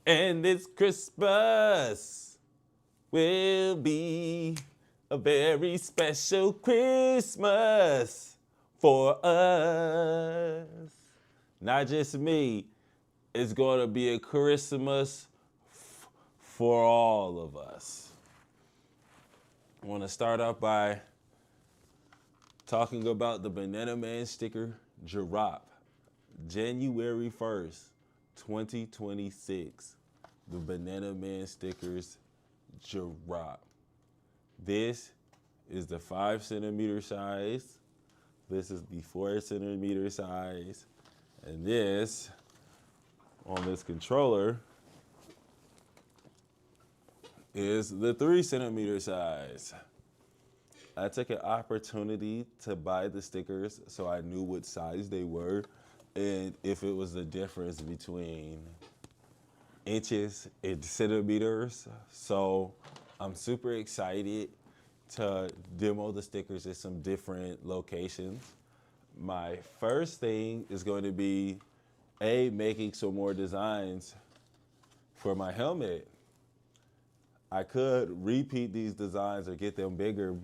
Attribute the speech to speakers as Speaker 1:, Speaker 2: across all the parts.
Speaker 1: And this Christmas will be a very special Christmas for us. Not just me, it's going to be a Christmas for all of us. I want to start off by talking about the Banana Man sticker drop. January 1st, 2026. The Banana Man stickers drop. This is the 5 centimeter size. This is the 4 centimeter size. And this, on this controller, is the 3 centimeter size. I took an opportunity to buy the stickers so I knew what size they were and if it was the difference between inches and centimeters. So I'm super excited to demo the stickers at some different locations. My first thing is going to be making some more designs for my helmet. I could repeat these designs or get them bigger,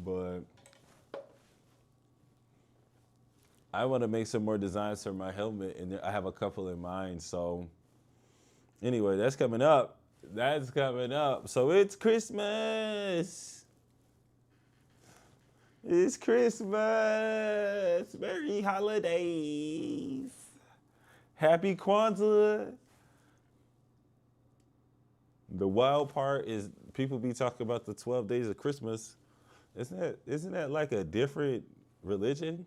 Speaker 1: but I want to make some more designs for my helmet, and I have a couple in mind. So anyway, that's coming up. That's coming up. So it's Christmas. It's Christmas. Merry holidays. Happy Kwanzaa. The wild part is people be talking about the 12 days of Christmas. Isn't that like a different religion?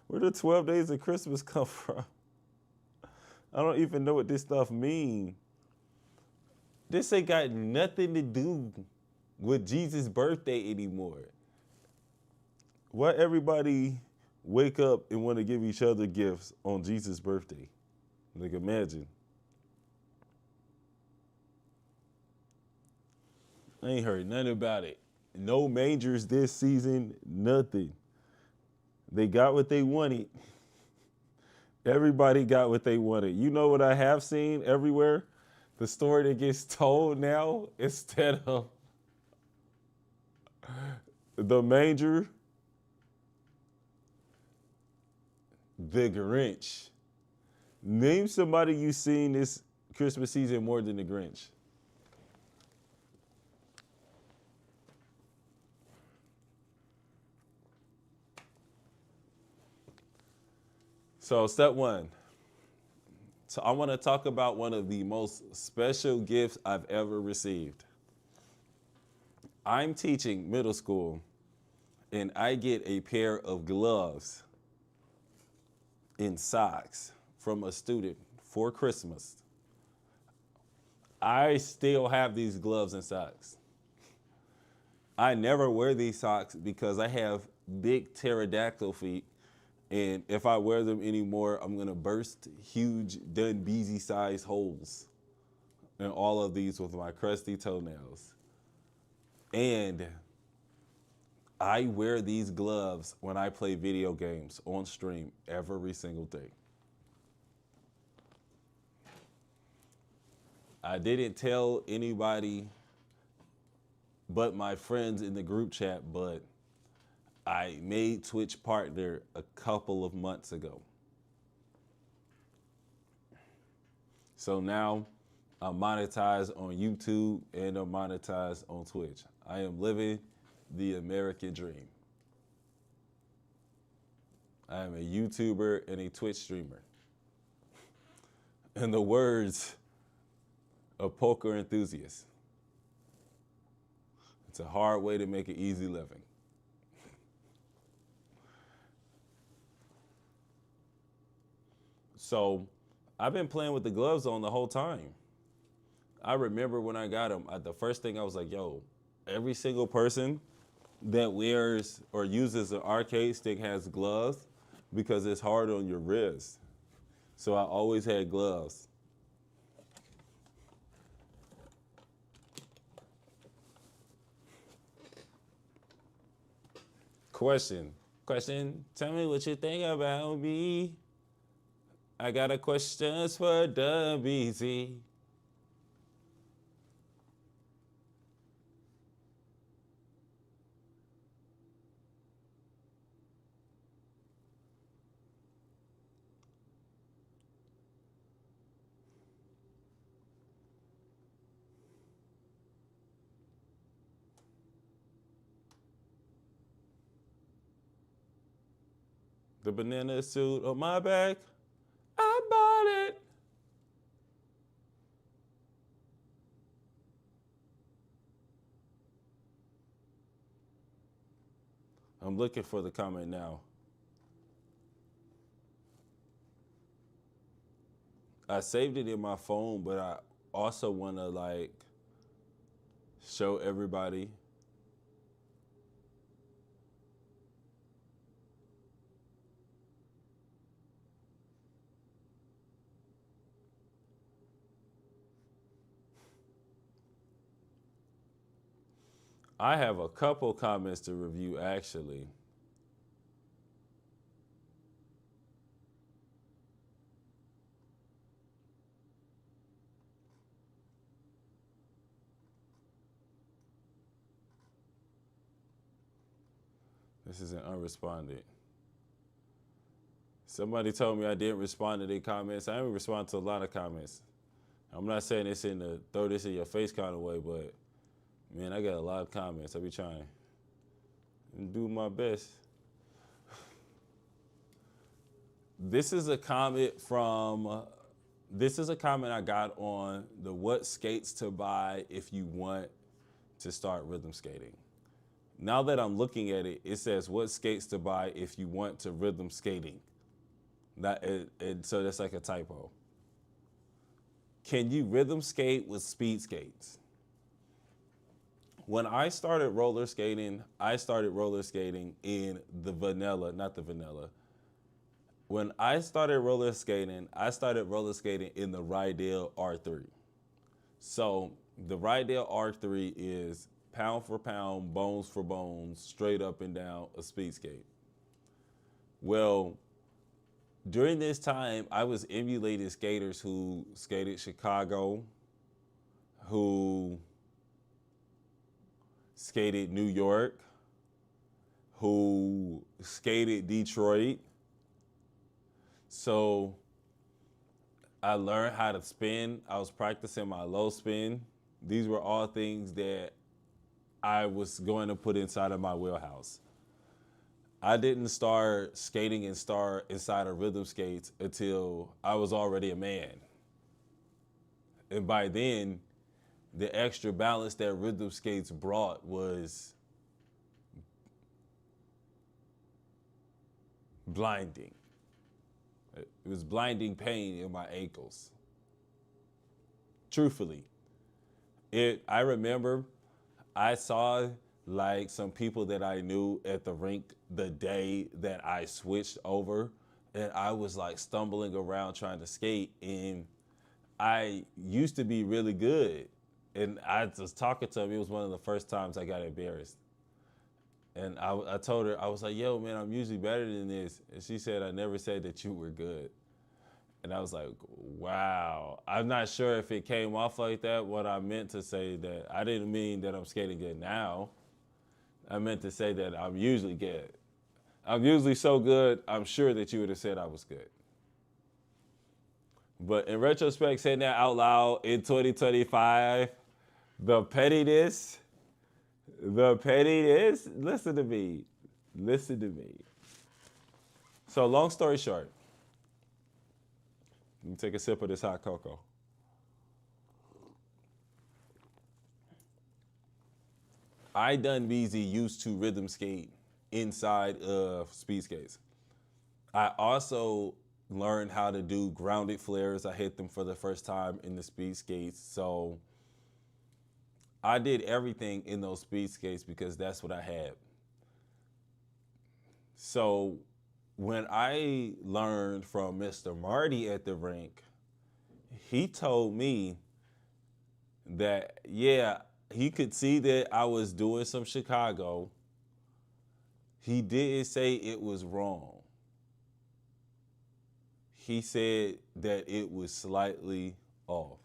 Speaker 1: Where do 12 days of Christmas come from? I don't even know what this stuff means. This ain't got nothing to do with Jesus' birthday anymore. Why everybody wake up and want to give each other gifts on Jesus' birthday? Like, imagine. I ain't heard nothing about it. No mangers this season, nothing. They got what they wanted. Everybody got what they wanted. You know what I have seen everywhere? The story that gets told now instead of the manger, the Grinch. Name somebody you've seen this Christmas season more than the Grinch. So step one. So I want to talk about one of the most special gifts I've ever received. I'm teaching middle school and I get a pair of gloves and socks from a student for Christmas. I still have these gloves and socks. I never wear these socks because I have big pterodactyl feet. And if I wear them anymore, I'm gonna burst huge Dun-Beezy-sized holes in all of these with my crusty toenails. And I wear these gloves when I play video games on stream every single day. I didn't tell anybody but my friends in the group chat, but I made Twitch partner a couple of months ago. So now I'm monetized on YouTube and I'm monetized on Twitch. I am living the American dream. I am a YouTuber and a Twitch streamer. In the words of poker enthusiasts, it's a hard way to make an easy living. So I've been playing with the gloves on the whole time. I remember when I got them, the first thing I was like, yo, every single person that wears or uses an arcade stick has gloves because it's hard on your wrist. So I always had gloves. Question. Tell me what you think about me. I got a questions for WZ. The banana suit on my back. I bought it. I'm looking for the comment now. I saved it in my phone, but I also want to like show everybody. I have a couple comments to review actually. This isn't unresponded. Somebody told me I didn't respond to their comments. I didn't respond to a lot of comments. I'm not saying this in the throw this in your face kind of way, but man, I got a lot of comments. I be trying to do my best. This is a comment from. This is a comment I got on the what skates to buy if you want to start rhythm skating. Now that I'm looking at it, it says what skates to buy if you want to rhythm skating. So that's like a typo. Can you rhythm skate with speed skates? When I started roller skating in the vanilla, not the vanilla. When I started roller skating in the Rydell R3. So the Rydell R3 is pound for pound, bones for bones, straight up and down a speed skate. Well, during this time, I was emulating skaters who skated Chicago, who skated New York, who skated Detroit. So I learned how to spin. I was practicing my low spin. These were all things that I was going to put inside of my wheelhouse. I didn't start skating and start inside of rhythm skates until I was already a man. And by then, the extra balance that rhythm skates brought was blinding. It was blinding pain in my ankles. Truthfully. I remember I saw like some people that I knew at the rink the day that I switched over, and I was like stumbling around trying to skate, and I used to be really good. And I was talking to him. It was one of the first times I got embarrassed. And I told her, I was like, yo, man, I'm usually better than this. And she said, I never said that you were good. And I was like, wow. I'm not sure if it came off like that. What I meant to say that I didn't mean that I'm skating good now. I meant to say that I'm usually good. I'm usually so good, I'm sure that you would have said I was good. But in retrospect, saying that out loud in 2025, the pettiness, listen to me. So long story short, let me take a sip of this hot cocoa. I done BZ used to rhythm skate inside of speed skates. I also learned how to do grounded flares. I hit them for the first time in the speed skates. So I did everything in those speed skates because that's what I had. So when I learned from Mr. Marty at the rink, he told me that, yeah, he could see that I was doing some Chicago. He didn't say it was wrong. he said that it was slightly off.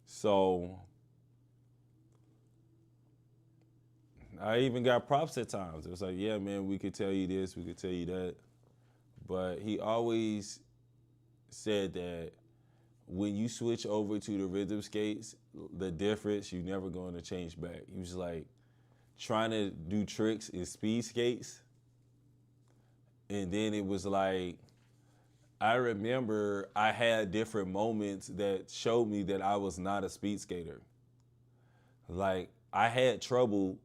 Speaker 1: So I even got props at times. It was like, yeah, man, we could tell you this, we could tell you that. But he always said that when you switch over to the rhythm skates, the difference, you're never going to change back. He was like trying to do tricks in speed skates. And then it was like, I remember I had different moments that showed me that I was not a speed skater. Like, I had trouble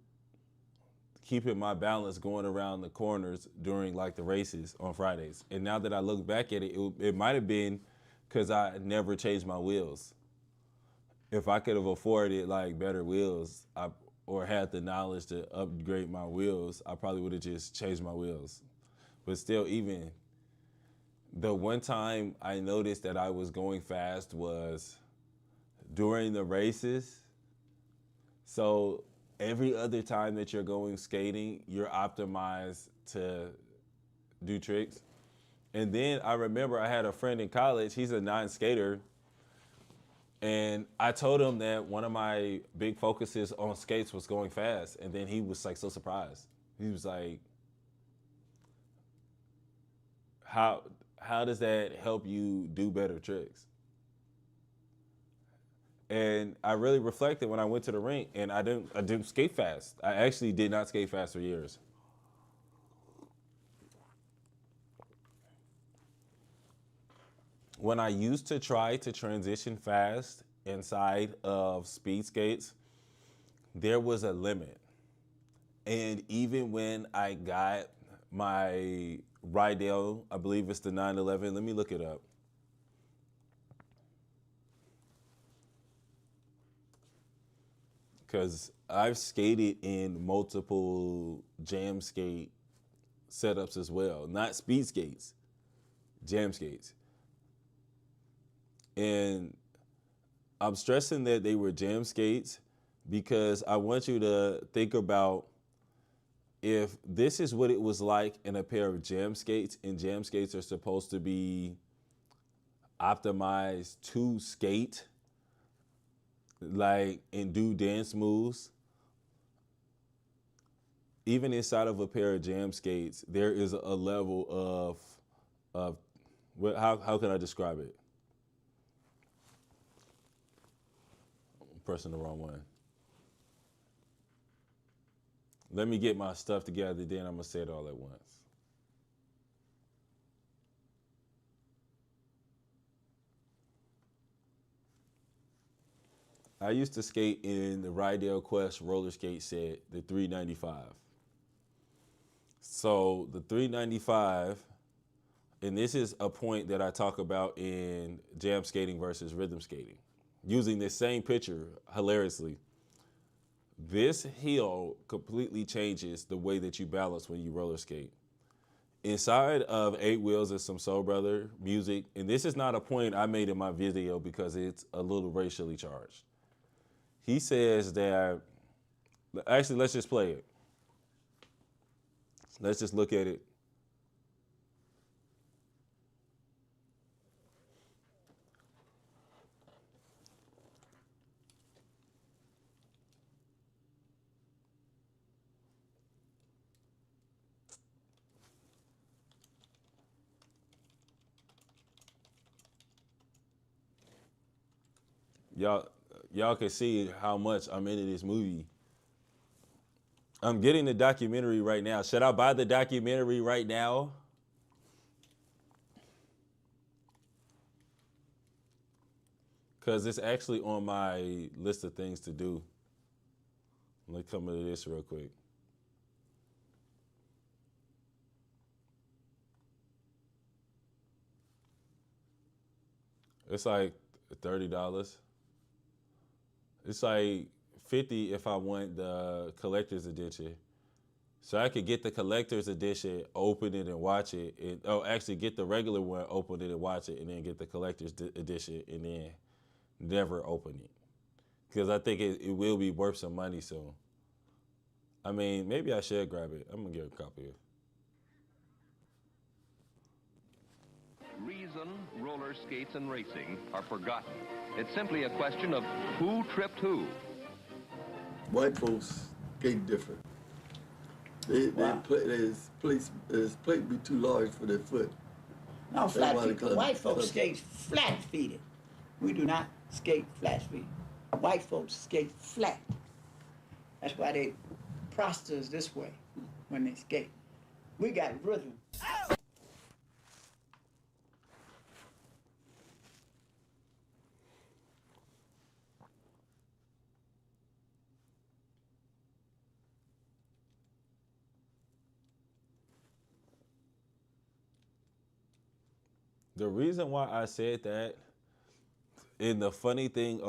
Speaker 1: keeping my balance going around the corners during like the races on Fridays. And now that I look back at it, it might have been because I never changed my wheels. If I could have afforded like better wheels, or had the knowledge to upgrade my wheels, I probably would have just changed my wheels. But still, even the one time I noticed that I was going fast was during the races. So every other time that you're going skating, you're optimized to do tricks. And then I remember I had a friend in college, he's a non-skater, and I told him that one of my big focuses on skates was going fast. And then he was like so surprised. He was like, how does that help you do better tricks? And I really reflected when I went to the rink, and I didn't skate fast. I actually did not skate fast for years. When I used to try to transition fast inside of speed skates, there was a limit. And even when I got my Rydell, I believe it's the 911, let me look it up. Because I've skated in multiple jam skate setups as well. Not speed skates, jam skates. And I'm stressing that they were jam skates because I want you to think about if this is what it was like in a pair of jam skates, and jam skates are supposed to be optimized to skate, like, and do dance moves. Even inside of a pair of jam skates, there is a level of how can I describe it? I'm pressing the wrong one. Let me get my stuff together, then I'm gonna say it all at once. I used to skate in the Rydell Quest roller skate set, the 395. So the 395, and this is a point that I talk about in jam skating versus rhythm skating, using this same picture hilariously. This heel completely changes the way that you balance when you roller skate. Inside of Eight Wheels is some Soul Brother music, and this is not a point I made in my video because it's a little racially charged. He says that, actually, let's just play it. Let's just look at it. Y'all, y'all can see how much I'm into this movie. I'm getting the documentary right now. Should I buy the documentary right now? Because it's actually on my list of things to do. Let me come into this real quick. It's like $30. It's like 50 if I want the collector's edition. So I could get the collector's edition, open it and watch it. Actually get the regular one, open it and watch it, and then get the collector's edition and then never open it. Because I think it will be worth some money soon. I mean, maybe I should grab it. I'm going to get a copy of it.
Speaker 2: Reason, roller skates, and racing are forgotten. It's simply a question of who tripped who.
Speaker 3: White folks skate different. They play, his plate be too large for their foot.
Speaker 4: No, white folks skate flat-feeted. We do not skate flat-feeted. White folks skate flat. That's why they prosters this way when they skate. We got rhythm.
Speaker 1: The reason why I said that, and the funny thing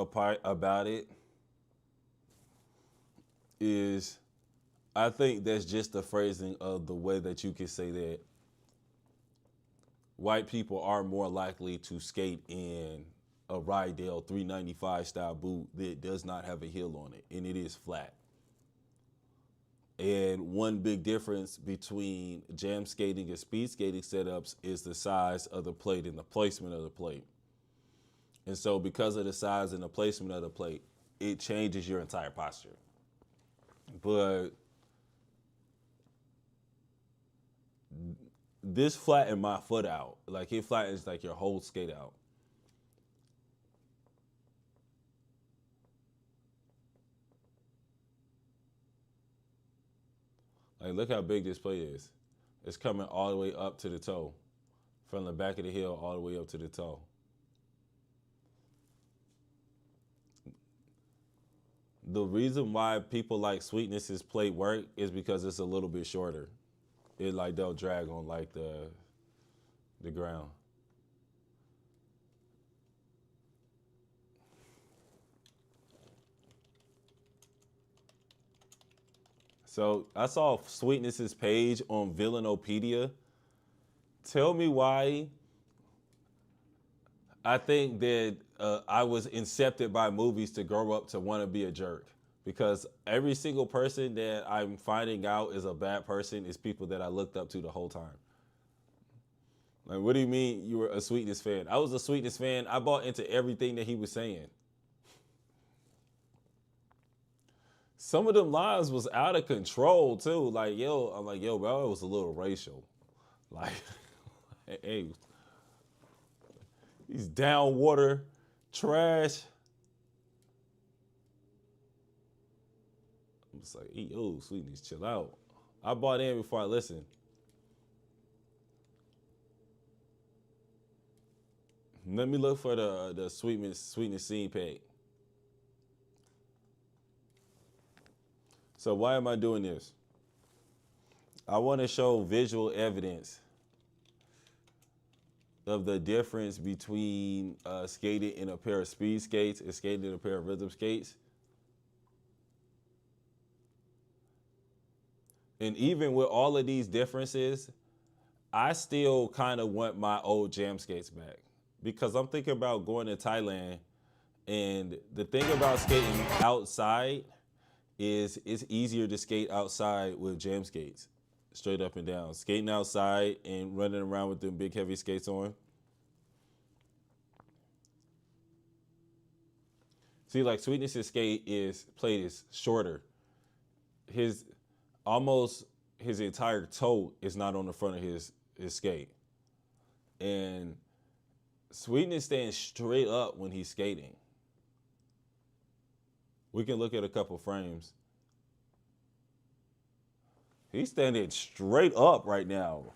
Speaker 1: about it, is I think that's just the phrasing of the way that you can say that white people are more likely to skate in a Rydell 395 style boot that does not have a heel on it, and it is flat. And one big difference between jam skating and speed skating setups is the size of the plate and the placement of the plate. And so because of the size and the placement of the plate, it changes your entire posture. But this flattened my foot out. Like, it flattens like your whole skate out. Like, look how big this plate is. It's coming all the way up to the toe. From the back of the heel all the way up to the toe. The reason why people like Sweetness's plate work is because it's a little bit shorter. It like don't drag on like the ground. So I saw Sweetness's page on Villainopedia. Tell me why I think that I was incepted by movies to grow up to want to be a jerk. Because every single person that I'm finding out is a bad person is people that I looked up to the whole time. Like, what do you mean you were a Sweetness fan? I was a Sweetness fan. I bought into everything that he was saying. Some of them lines was out of control too. Like, I'm like, bro, it was a little racial. Like, hey, these down water trash. I'm just like, yo, Sweetness, chill out. I bought in before I listened. Let me look for the Sweetness scene page. So why am I doing this? I want to show visual evidence of the difference between skating in a pair of speed skates and skating in a pair of rhythm skates. And even with all of these differences, I still kind of want my old jam skates back because I'm thinking about going to Thailand. And the thing about skating outside is it's easier to skate outside with jam skates, straight up and down. Skating outside and running around with them big heavy skates on. See, like Sweetness's plate is shorter. His entire toe is not on the front of his skate. And Sweetness stands straight up when he's skating. We can look at a couple frames. He's standing straight up right now.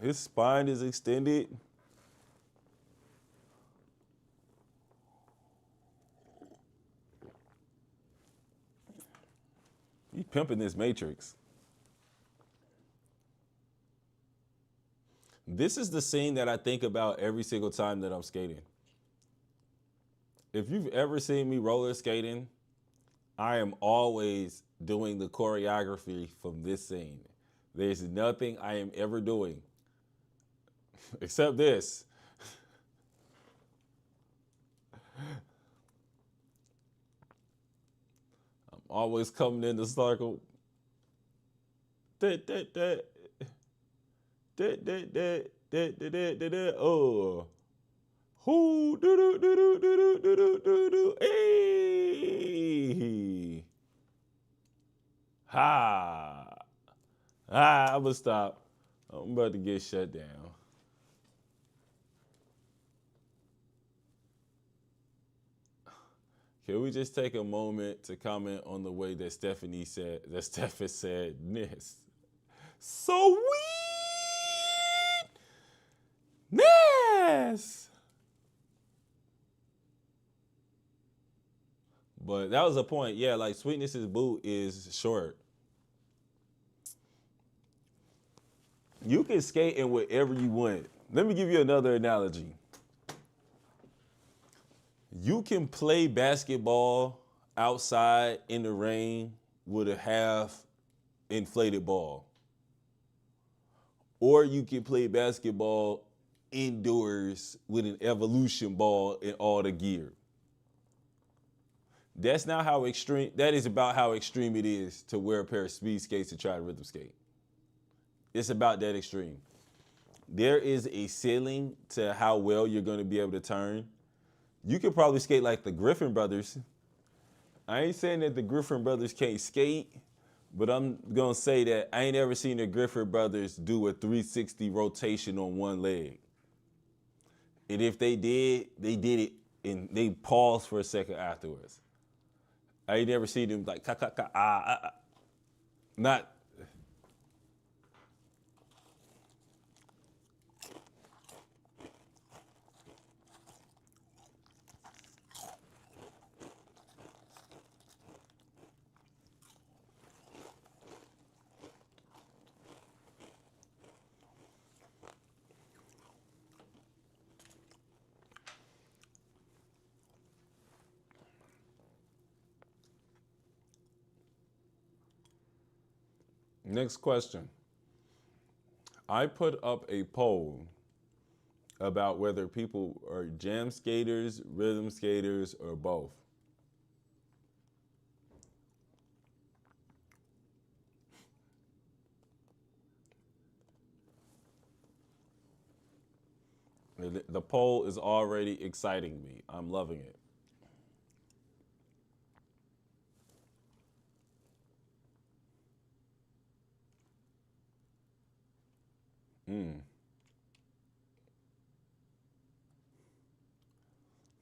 Speaker 1: His spine is extended. He's pimping this matrix. This is the scene that I think about every single time that I'm skating. If you've ever seen me roller skating, I am always doing the choreography from this scene. There's nothing I am ever doing except this. I'm always coming in the circle. Oh. Who do do do do do do do do do. Hey. Ha. I'm gonna stop. I'm about to get shut down. Can we just take a moment to comment on the way that Stephen said this? Sweetness. But that was a point. Yeah, like Sweetness's boot is short. You can skate in whatever you want. Let me give you another analogy. You can play basketball outside in the rain with a half inflated ball. Or you can play basketball indoors with an evolution ball and all the gear. That is about how extreme it is to wear a pair of speed skates to try to rhythm skate. It's about that extreme. There is a ceiling to how well you're going to be able to turn. You could probably skate like the Griffin Brothers. I ain't saying that the Griffin Brothers can't skate, but I'm going to say that I ain't ever seen the Griffin Brothers do a 360 rotation on one leg. And if they did it and they paused for a second afterwards. I ain't never seen them like, not. Next question. I put up a poll about whether people are jam skaters, rhythm skaters, or both. The poll is already exciting me. I'm loving it.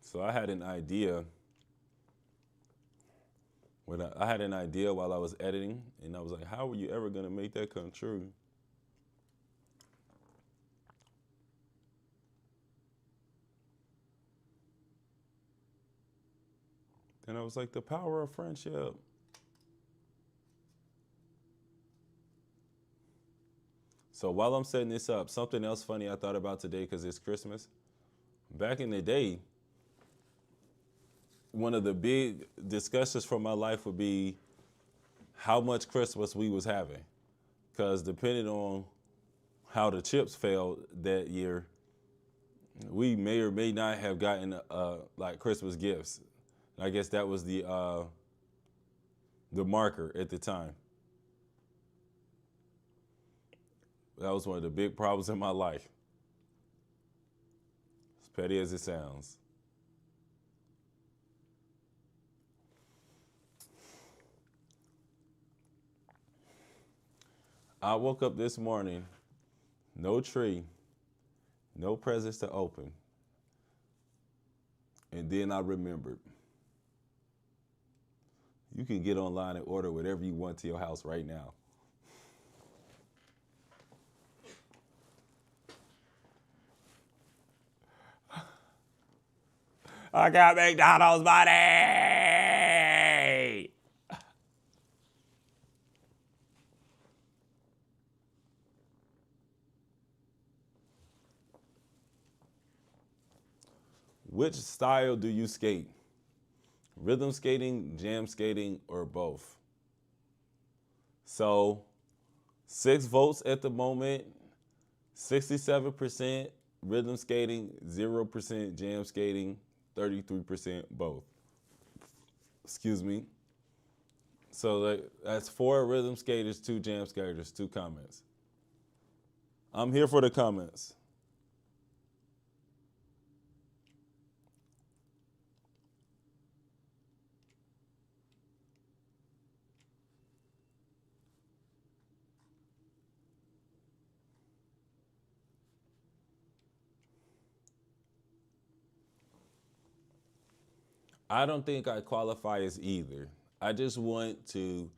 Speaker 1: So I had an idea. I had an idea while I was editing, and I was like, how are you ever going to make that come true? And I was like, the power of friendship. So while I'm setting this up, something else funny I thought about today because it's Christmas. Back in the day, one of the big discussions for my life would be how much Christmas we was having. Because depending on how the chips fell that year, we may or may not have gotten like Christmas gifts. I guess that was the marker at the time. That was one of the big problems in my life. As petty as it sounds. I woke up this morning, no tree, no presents to open. And then I remembered. You can get online and order whatever you want to your house right now. I got McDonald's money! Which style do you skate? Rhythm skating, jam skating, or both? So, 6 votes at the moment, 67% rhythm skating, 0% jam skating, 33% both. Excuse me. So that's 4 rhythm skaters, 2 jam skaters, 2 comments. I'm here for the comments. I don't think I qualify as either. I just want to,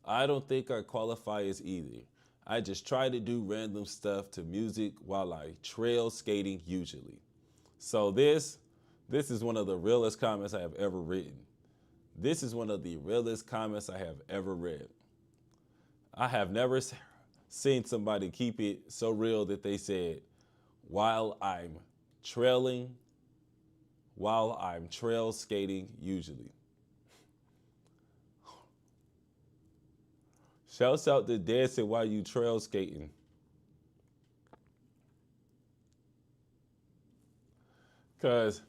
Speaker 1: I don't think I qualify as either. I just try to do random stuff to music while I trail skating usually. So this is one of the realest comments I have ever written. This is one of the realest comments I have ever read. I have never seen somebody keep it so real that they said, while I'm trailing, while I'm trail skating usually. Shouts out to dancing while you trail skating. Because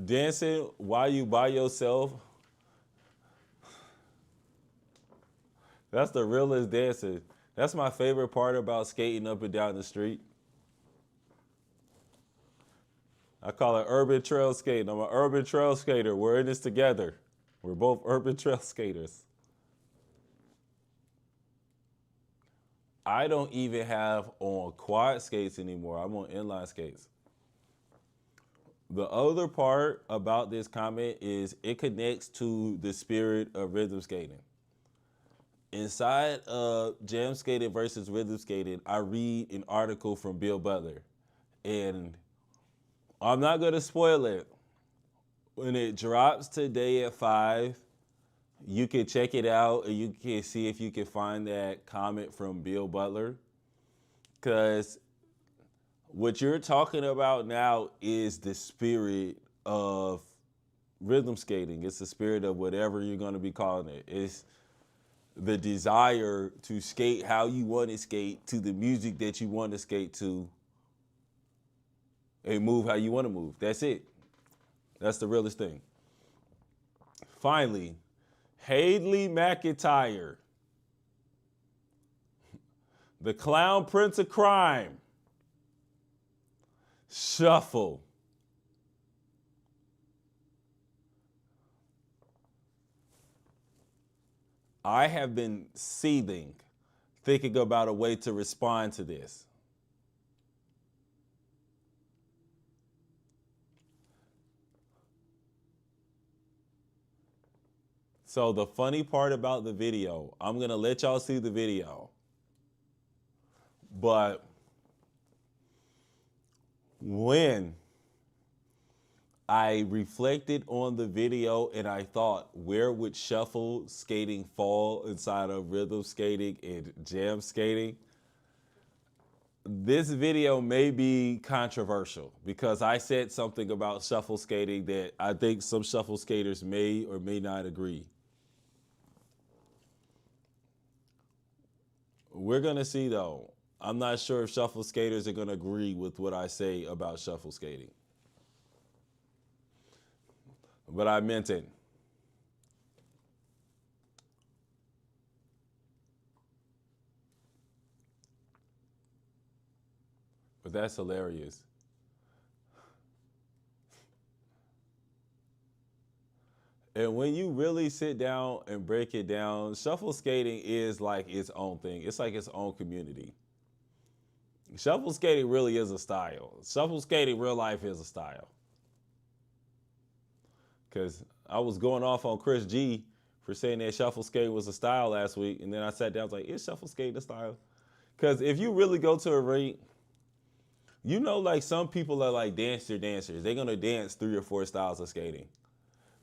Speaker 1: dancing while you by yourself, that's the realest dancing. That's my favorite part about skating up and down the street. I call it urban trail skating. I'm an urban trail skater. We're in this together. We're both urban trail skaters. I don't even have on quad skates anymore. I'm on inline skates. The other part about this comment is it connects to the spirit of rhythm skating. Inside of jam skating versus rhythm skating, I read an article from Bill Butler. And I'm not going to spoil it. When it drops today at 5, you can check it out and you can see if you can find that comment from Bill Butler. Because what you're talking about now is the spirit of rhythm skating. It's the spirit of whatever you're going to be calling it. It's the desire to skate how you want to skate to the music that you want to skate to and move how you want to move. That's it. That's the realest thing. Finally, Haley McIntyre, the clown prince of crime, shuffle. I have been seething, thinking about a way to respond to this. So the funny part about the video, I'm going to let y'all see the video. But when I reflected on the video and I thought, where would shuffle skating fall inside of rhythm skating and jam skating? This video may be controversial because I said something about shuffle skating that I think some shuffle skaters may or may not agree. We're going to see, though. I'm not sure if shuffle skaters are going to agree with what I say about shuffle skating. But I meant it. But that's hilarious. And when you really sit down and break it down, shuffle skating is like its own thing. It's like its own community. Shuffle skating really is a style. Shuffle skating, real life, is a style. Because I was going off on Chris G for saying that shuffle skating was a style last week, and then I sat down and was like, is shuffle skating a style? Because if you really go to a rink, you know, like some people are like dancers. They're going to dance 3 or 4 styles of skating.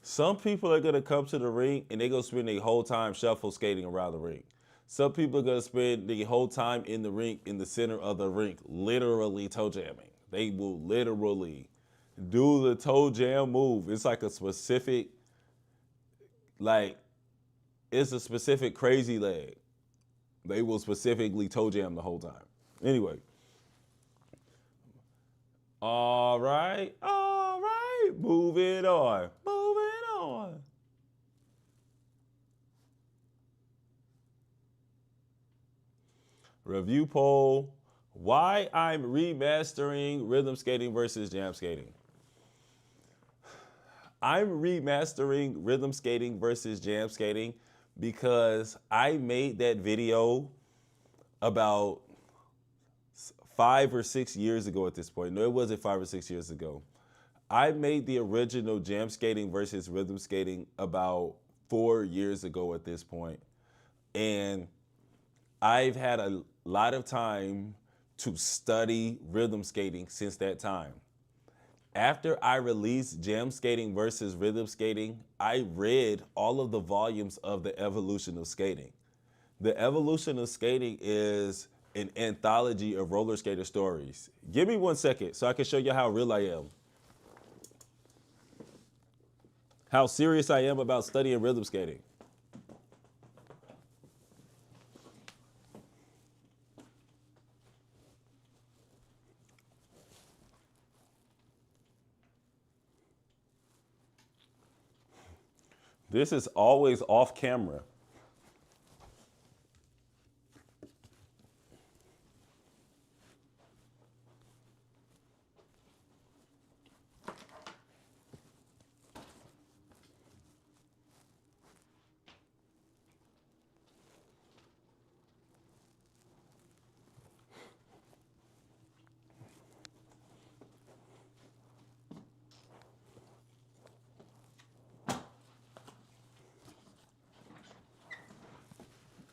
Speaker 1: Some people are going to come to the rink and they're going to spend their whole time shuffle skating around the rink. Some people are going to spend the whole time in the rink, in the center of the rink, literally toe jamming. They will literally do the toe jam move. It's like a specific, it's a specific crazy leg. They will specifically toe jam the whole time. Anyway. All right. Moving on. Review poll, why I'm remastering rhythm skating versus jam skating. I'm remastering rhythm skating versus jam skating because I made that video about 5 or 6 years ago at this point. No, it wasn't 5 or 6 years ago. I made the original jam skating versus rhythm skating about 4 years ago at this point. And I've had a lot of time to study rhythm skating since that time. After I released Jam Skating versus Rhythm Skating, I read all of the volumes of The Evolution of Skating. The Evolution of Skating is an anthology of roller skater stories. Give me 1 second so I can show you how real I am. How serious I am about studying rhythm skating. This is always off camera.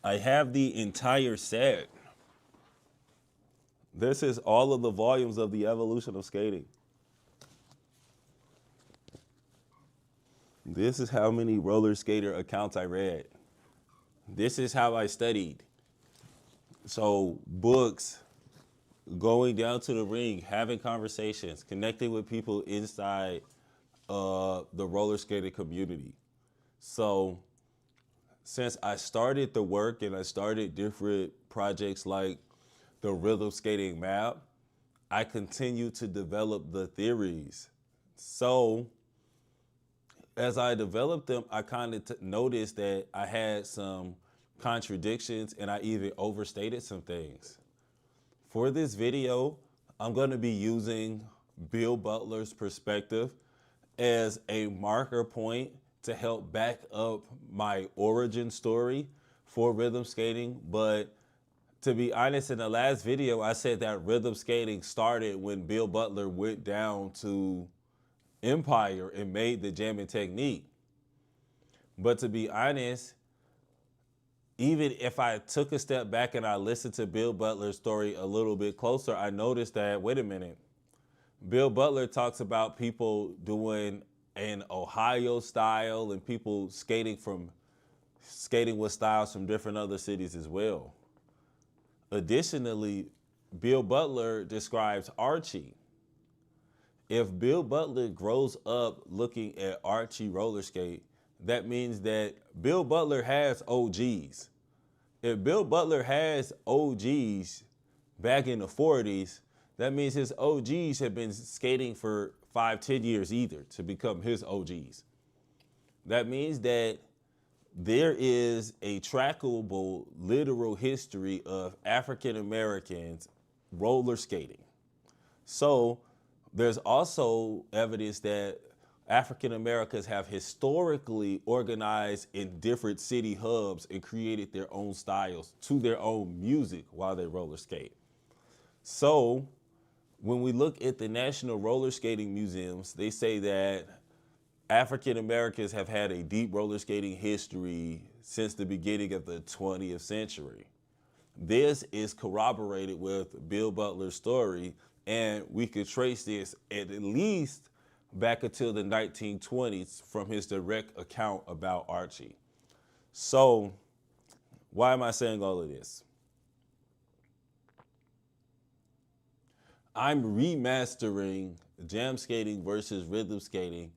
Speaker 1: I have the entire set. This is all of the volumes of The Evolution of Skating. This is how many roller skater accounts I read. This is how I studied. So books, going down to the ring, having conversations, connecting with people inside the roller skating community. So since I started the work and I started different projects like the rhythm skating map, I continue to develop the theories. So as I developed them, I kind of noticed that I had some contradictions and I even overstated some things. For this video, I'm going to be using Bill Butler's perspective as a marker point to help back up my origin story for rhythm skating. But to be honest, in the last video, I said that rhythm skating started when Bill Butler went down to Empire and made the jamming technique. But to be honest, even if I took a step back and I listened to Bill Butler's story a little bit closer, I noticed that, wait a minute, Bill Butler talks about people doing an Ohio style and people skating with styles from different other cities as well. Additionally, Bill Butler describes Archie. If Bill Butler grows up looking at Archie roller skate, that means that Bill Butler has OGs. If Bill Butler has OGs back in the 40s, that means his OGs have been skating for 5-10 years either to become his OGs. That means that there is a trackable, literal history of African Americans roller skating. So there's also evidence that African Americans have historically organized in different city hubs and created their own styles to their own music while they roller skate. So when we look at the National Roller Skating Museums, they say that African Americans have had a deep roller skating history since the beginning of the 20th century. This is corroborated with Bill Butler's story, and we could trace this at least back until the 1920s from his direct account about Archie. So why am I saying all of this? I'm remastering jam skating versus rhythm skating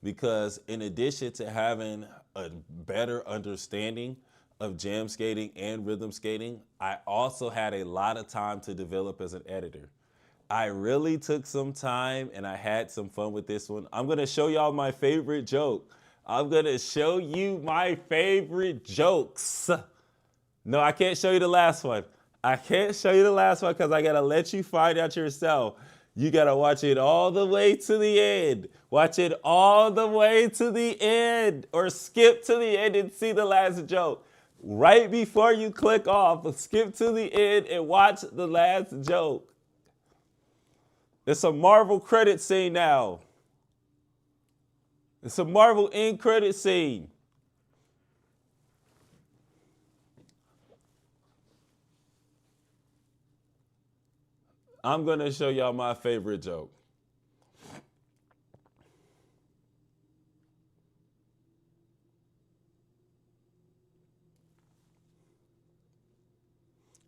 Speaker 1: because in addition to having a better understanding of jam skating and rhythm skating, I also had a lot of time to develop as an editor. I really took some time and I had some fun with this one. I'm gonna show y'all my favorite joke. I'm gonna show you my favorite jokes. No, I can't show you the last one. I can't show you the last one because I gotta let you find out yourself. You gotta watch it all the way to the end. Watch it all the way to the end or skip to the end and see the last joke. Right before you click off, skip to the end and watch the last joke. It's a Marvel credit scene now. It's a Marvel end credit scene. I'm going to show y'all my favorite joke.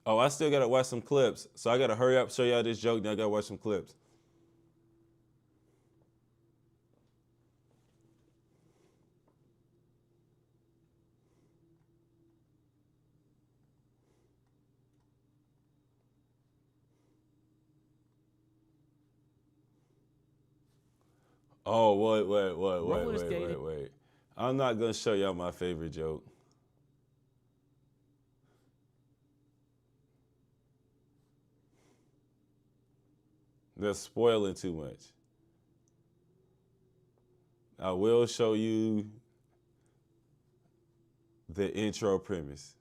Speaker 1: Oh, I still got to watch some clips. So I got to hurry up, show y'all this joke, then I got to watch some clips. Oh, wait. I'm not going to show y'all my favorite joke. That's spoiling too much. I will show you the intro premise.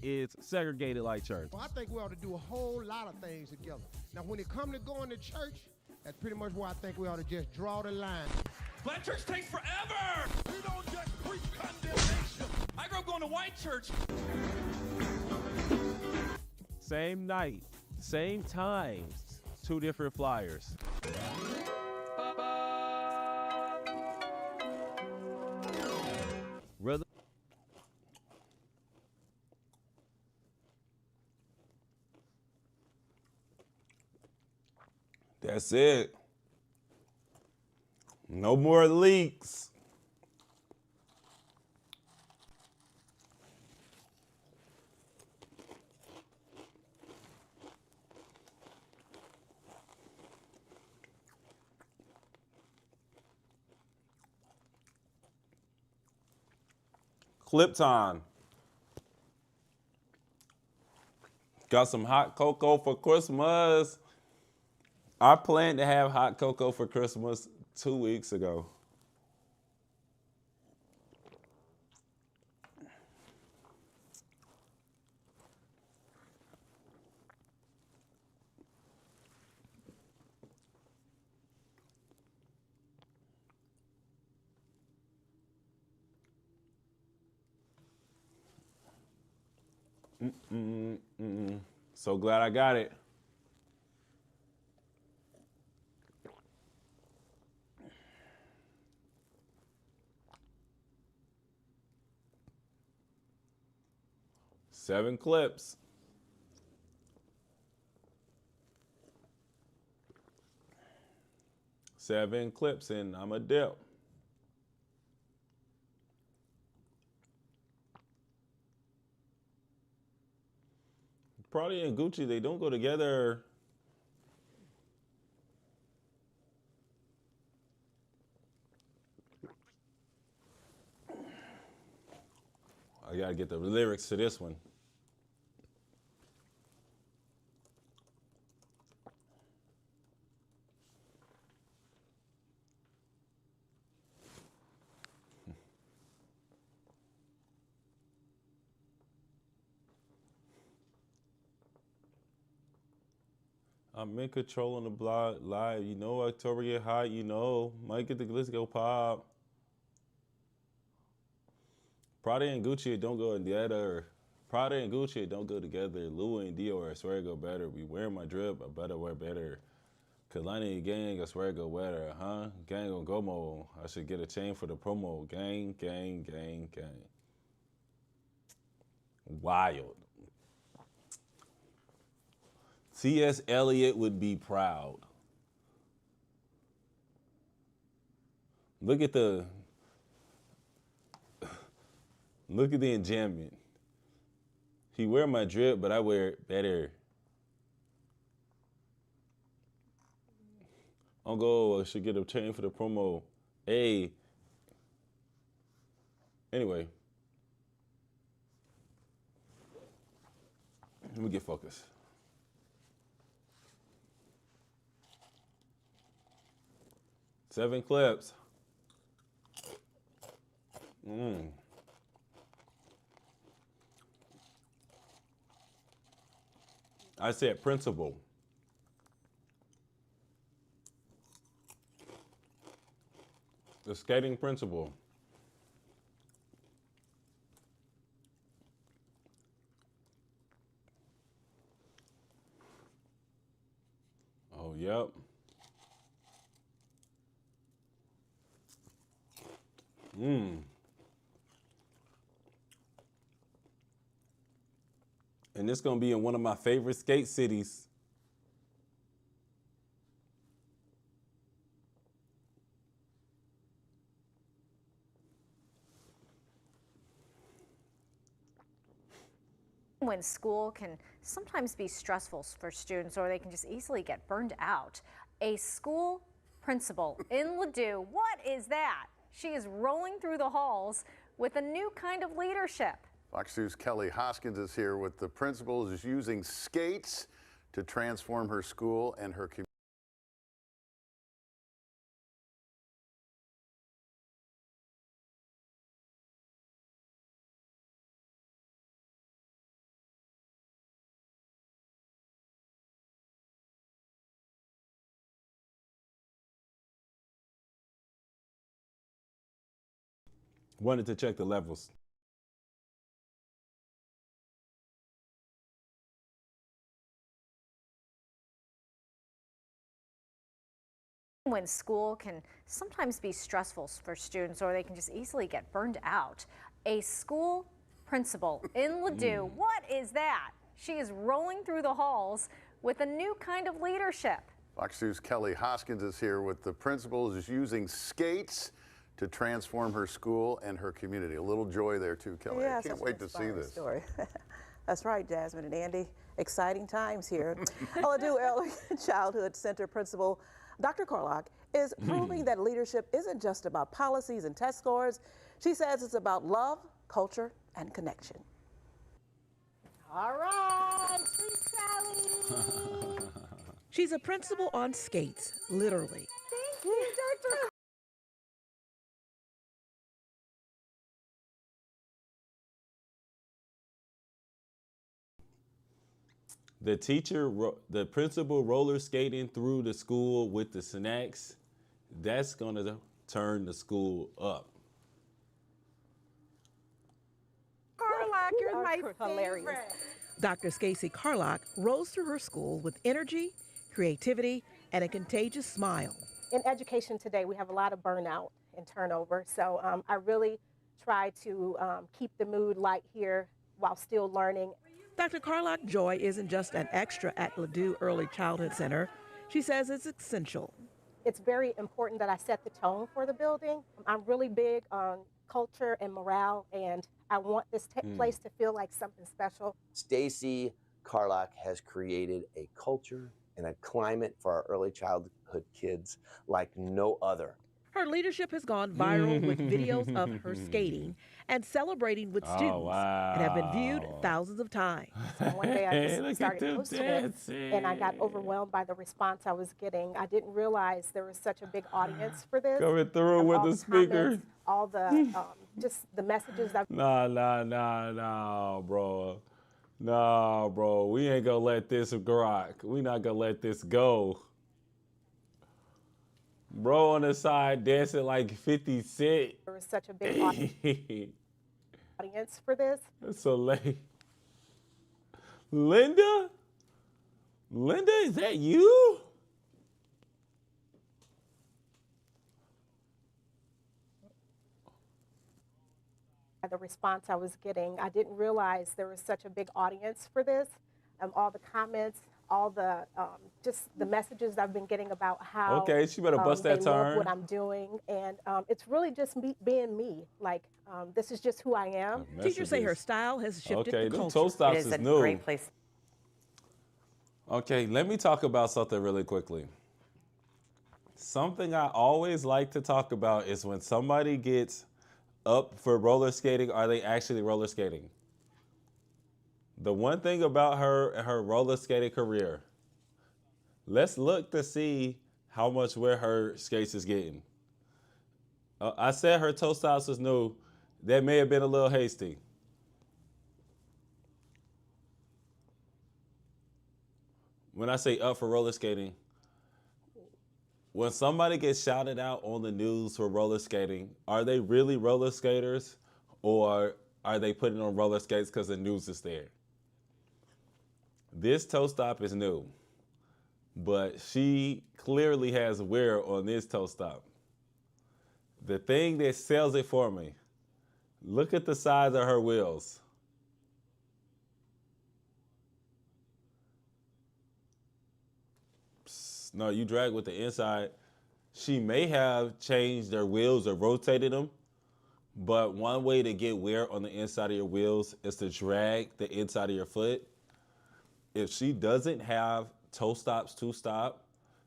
Speaker 5: Is segregated like church.
Speaker 6: Well, I think we ought to do a whole lot of things together. Now, when it comes to going to church, that's pretty much where I think we ought to just draw the line.
Speaker 7: Black church takes forever. We don't just preach condemnation. I grew up going to white church.
Speaker 5: Same night, same times, 2 different flyers. Rather
Speaker 1: That's it. No more leaks. Clip time. Got some hot cocoa for Christmas. I planned to have hot cocoa for Christmas 2 weeks ago. So glad I got it. Seven clips. Seven clips and I'm a dip. Prada and Gucci, they don't go together. I gotta get the lyrics to this one. I'm in control on the blog live. You know, October get hot. You know, might get the glitz go pop. Prada and Gucci don't go together. Prada and Gucci don't go together. Louis and Dior, I swear go better. We wear my drip, I better wear better. Kalani and gang, I swear go better, huh? Gang on Gomo, I should get a chain for the promo. Gang, gang, gang, gang. Wild. T.S. Eliot would be proud. Look at the enjambment. He wear my drip, but I wear it better. Uncle, I should get a chain for the promo. Hey. Anyway. Let me get focused. Seven clips. I said principal. The skating principal. Oh, yep. And this gonna be in one of my favorite skate cities.
Speaker 8: When school can sometimes be stressful for students, or they can just easily get burned out. A school principal in Ladue, what is that? She is rolling through the halls with a new kind of leadership.
Speaker 9: Fox News' Kelly Hoskins is here with the principal is using skates to transform her school and her community.
Speaker 1: Wanted to check the levels.
Speaker 8: When school can sometimes be stressful for students, or they can just easily get burned out. A school principal in Ladue, what is that? She is rolling through the halls with a new kind of leadership.
Speaker 9: Fox News' Kelly Hoskins is here with the principal is using skates to transform her school and her community. A little joy there too, Kelly.
Speaker 10: Yes,
Speaker 9: I can't wait to see this.
Speaker 10: Story. That's right, Jasmine and Andy. Exciting times here. Ladue Early Childhood Center Principal Dr. Carlock is proving that leadership isn't just about policies and test scores. She says it's about love, culture, and connection.
Speaker 11: All right, sweet Sally.
Speaker 10: She's a principal on skates, literally.
Speaker 11: Thank you, Dr.
Speaker 1: The principal roller skating through the school with the snacks, that's gonna turn the school up.
Speaker 11: Carlock, you're my
Speaker 10: hilarious.
Speaker 11: favorite.
Speaker 10: Dr. Stacey Carlock rose through her school with energy, creativity, and a contagious smile.
Speaker 12: In education today, we have a lot of burnout and turnover, so I really try to keep the mood light here while still learning.
Speaker 10: Dr. Carlock joy isn't just an extra at Ladue Early Childhood Center. She says it's essential.
Speaker 12: It's very important that I set the tone for the building. I'm really big on culture and morale, and I want this place to feel like something special.
Speaker 13: Stacey Carlock has created a culture and a climate for our early childhood kids like no other.
Speaker 10: Her leadership has gone viral with videos of her skating and celebrating with students and have been viewed thousands of times.
Speaker 12: So one day I just started posting it, and I got overwhelmed by the response I was getting. I didn't realize there was such a big audience for this.
Speaker 1: Coming through with the speaker.
Speaker 12: Comments, all the, just the messages that.
Speaker 1: Nah, bro. Nah, bro. We ain't gonna let this rock. We not gonna let this go. Bro on the side dancing like 50 Cent.
Speaker 12: There was such a big audience for this.
Speaker 1: That's so late. Linda? Linda, is that you?
Speaker 12: The response I was getting, I didn't realize there was such a big audience for this. All the comments, all the just the messages I've been getting about how
Speaker 1: she better bust that
Speaker 12: they love
Speaker 1: turn.
Speaker 12: what I'm doing, and it's really just me being me. Like this is just who I am.
Speaker 10: Teachers say her style has shifted the culture.
Speaker 1: Toe stops
Speaker 14: it is a
Speaker 1: new.
Speaker 14: great place.
Speaker 1: Okay, let me talk about something really quickly. Something I always like to talk about is when somebody gets up for roller skating, are they actually roller skating? The one thing about her roller skating career, let's look to see how much where her skates is getting. I said her toe stops was new. That may have been a little hasty. When I say up for roller skating, when somebody gets shouted out on the news for roller skating, are they really roller skaters, or are they putting on roller skates because the news is there? This toe stop is new, but she clearly has wear on this toe stop. The thing that sells it for me, look at the size of her wheels. Psst, no, you drag with the inside. She may have changed their wheels or rotated them, but one way to get wear on the inside of your wheels is to drag the inside of your foot. If she doesn't have toe stops to stop,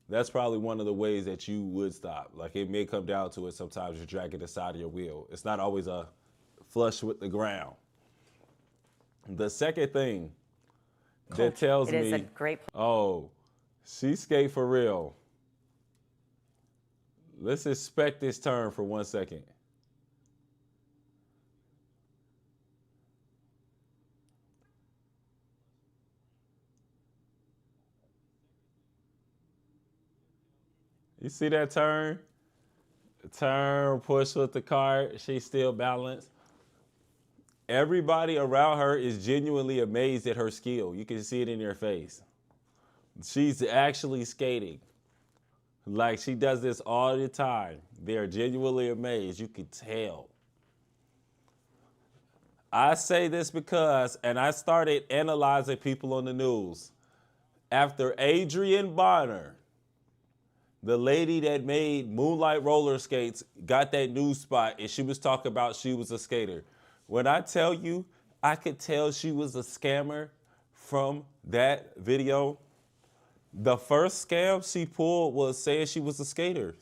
Speaker 1: that's probably one of the ways that you would stop. Like, it may come down to it sometimes you're dragging the side of your wheel. It's not always a flush with the ground. The second thing that tells me,
Speaker 14: It is a great
Speaker 1: oh, she skate for real. Let's inspect this turn for 1 second. You see that turn? Turn, push with the cart. She's still balanced. Everybody around her is genuinely amazed at her skill. You can see it in their face. She's actually skating. Like, she does this all the time. They're genuinely amazed. You can tell. I say this because, and I started analyzing people on the news. After Adrienne Bonner, the lady that made Moonlight Roller Skates, got that news spot, and she was talking about she was a skater. When I tell you, I could tell she was a scammer from that video. The first scam she pulled was saying she was a skater.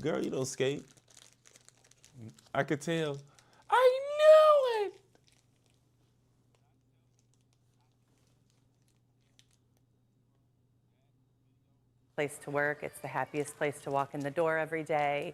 Speaker 1: Girl, you don't skate. I could tell. I knew it.
Speaker 14: place to work. It's the happiest place to walk in the door every day.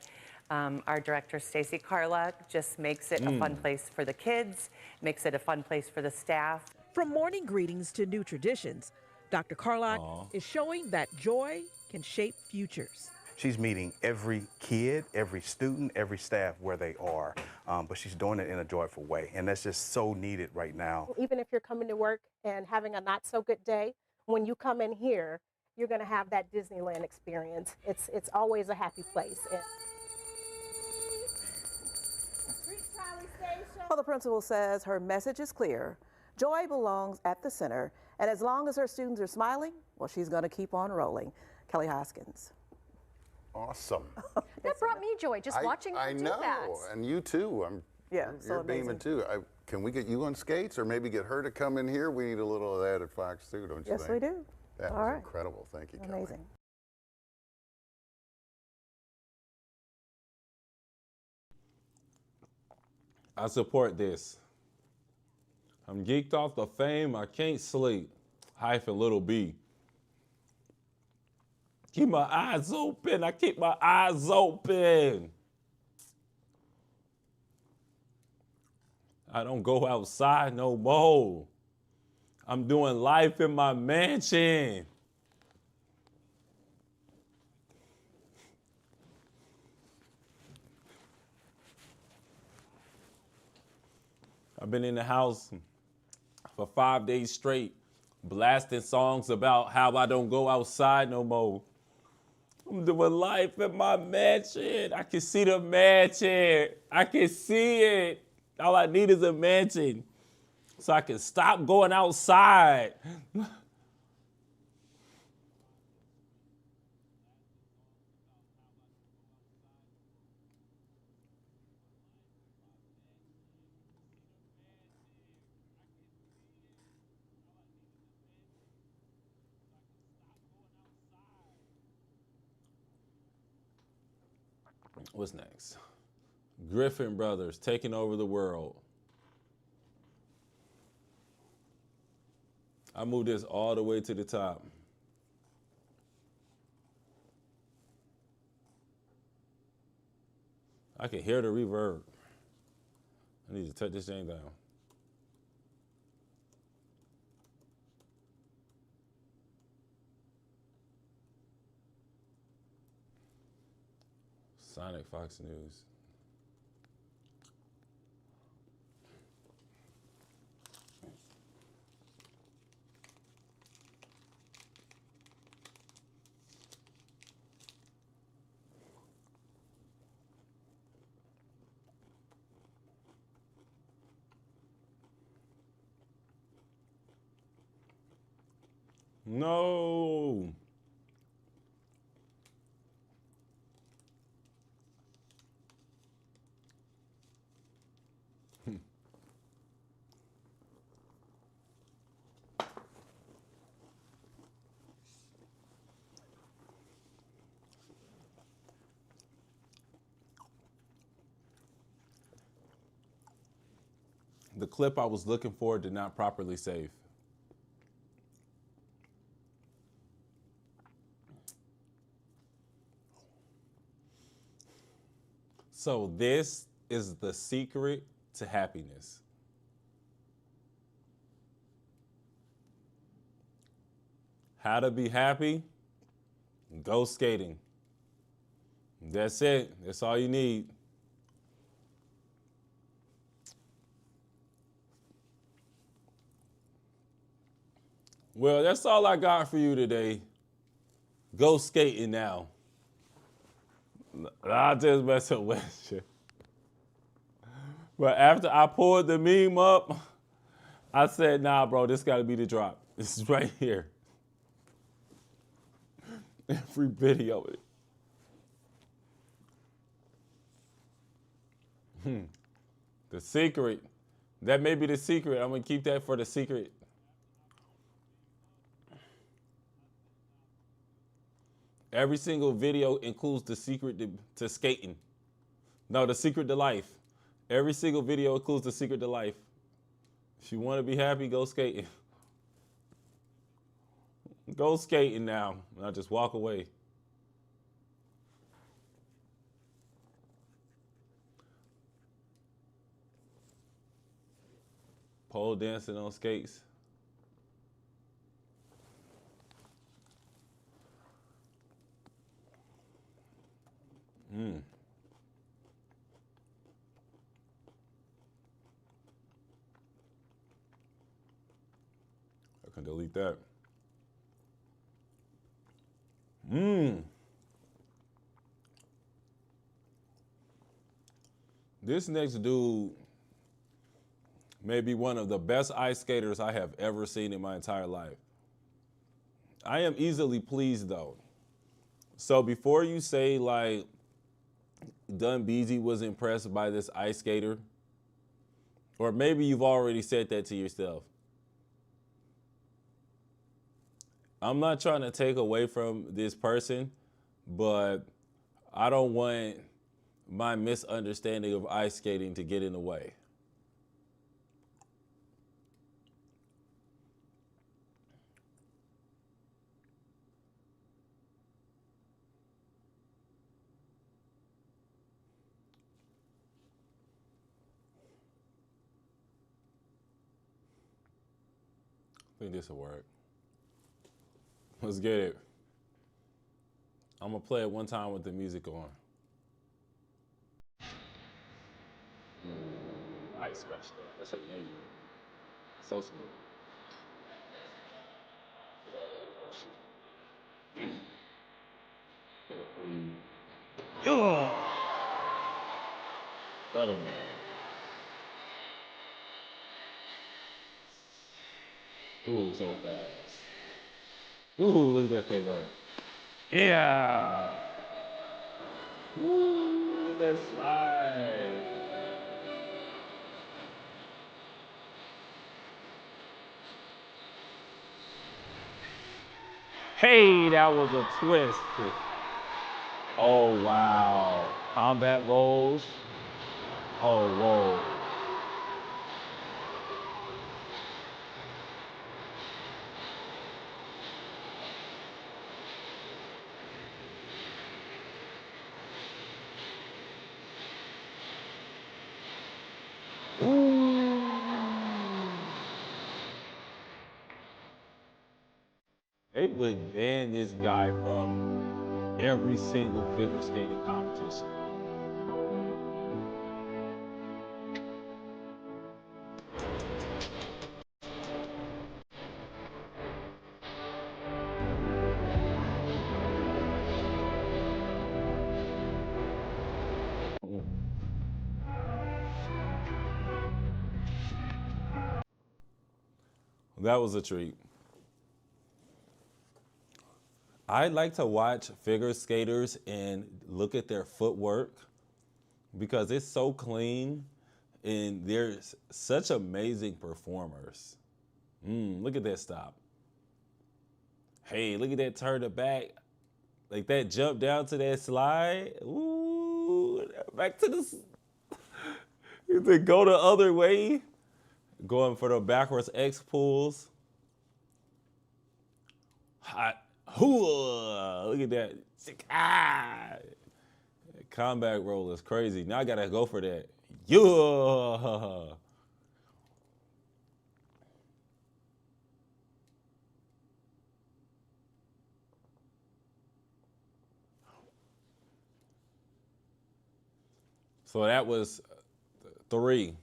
Speaker 14: Our director, Stacy Carlock, just makes it a fun place for the kids, makes it a fun place for the staff.
Speaker 15: From morning greetings to new traditions, Dr. Carlock is showing that joy can shape futures.
Speaker 16: She's meeting every kid, every student, every staff where they are, but she's doing it in a joyful way, and that's just so needed right now.
Speaker 12: Even if you're coming to work and having a not so good day, when you come in here, you're going to have that Disneyland experience. It's always a happy place.
Speaker 10: Well, the principal says her message is clear. Joy belongs at the center, and as long as her students are smiling, well, she's going to keep on rolling. Kelly Hoskins.
Speaker 9: Awesome.
Speaker 8: That brought me joy, just watching her do that.
Speaker 9: I know, and you too.
Speaker 10: Yeah,
Speaker 9: you're beaming too. Can we get you on skates, or maybe get her to come in here? We need a little of that at Fox too, don't you think?
Speaker 10: Yes, we do.
Speaker 9: That was incredible. Thank you, Kelly.
Speaker 10: Amazing.
Speaker 1: I support this. I'm geeked off the fame. I can't sleep. -little B. Keep my eyes open. I keep my eyes open. I don't go outside no more. I'm doing life in my mansion. I've been in the house for 5 days straight, blasting songs about how I don't go outside no more. I'm doing life in my mansion. I can see the mansion. I can see it. All I need is a mansion so I can stop going outside. What's next? Griffin Brothers taking over the world. I moved this all the way to the top. I can hear the reverb. I need to touch this thing down. Sonic Fox News. No. The clip I was looking for did not properly save. So this is the secret to happiness. How to be happy? Go skating. That's it. That's all you need. Well, that's all I got for you today. Go skating now. I just messing with you. But after I pulled the meme up, I said, nah, bro, this got to be the drop. This is right here. Every video. The secret. That may be the secret. I'm going to keep that for the secret. Every single video includes the secret to skating. No, the secret to life. Every single video includes the secret to life. If you want to be happy, go skating. Go skating now. I'll just walk away. Pole dancing on skates. I can delete that. This next dude may be one of the best ice skaters I have ever seen in my entire life. I am easily pleased though. So before you say like Dun Beasy was impressed by this ice skater, or maybe you've already said that to yourself. I'm not trying to take away from this person, but I don't want my misunderstanding of ice skating to get in the way. I think this will work. Let's get it. I'm gonna play it one time with the music on. Ice scratch that. That's a game. So smooth. Yo! Better man. Ooh, so fast. Ooh, look at that thing go. Yeah! Ooh, that slide. Hey, that was a twist. Oh, wow. Combat rolls. Oh, whoa. They would ban this guy from every single figure skating competition. That was a treat. I like to watch figure skaters and look at their footwork because it's so clean and they're such amazing performers. Look at that stop. Hey, look at that turn to back. Like that jump down to that slide. Ooh, back to the go the other way. Going for the backwards X pulls. Hot. Look at that. Combat roll is crazy. Now I gotta go for that. Yeah. So that was 3.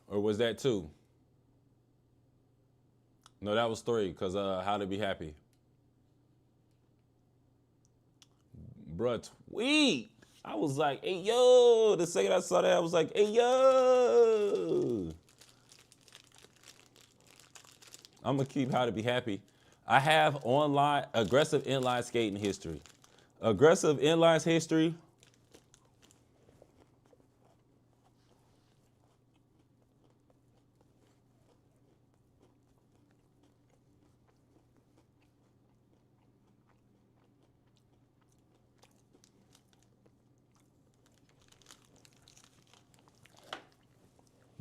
Speaker 1: Or was that 2? No, that was 3, because How to Be Happy. Bruh, tweet. I was like, hey, yo. The second I saw that, I was like, hey, yo. I'm going to keep How to Be Happy. I have online aggressive inline skating history. Aggressive inline history.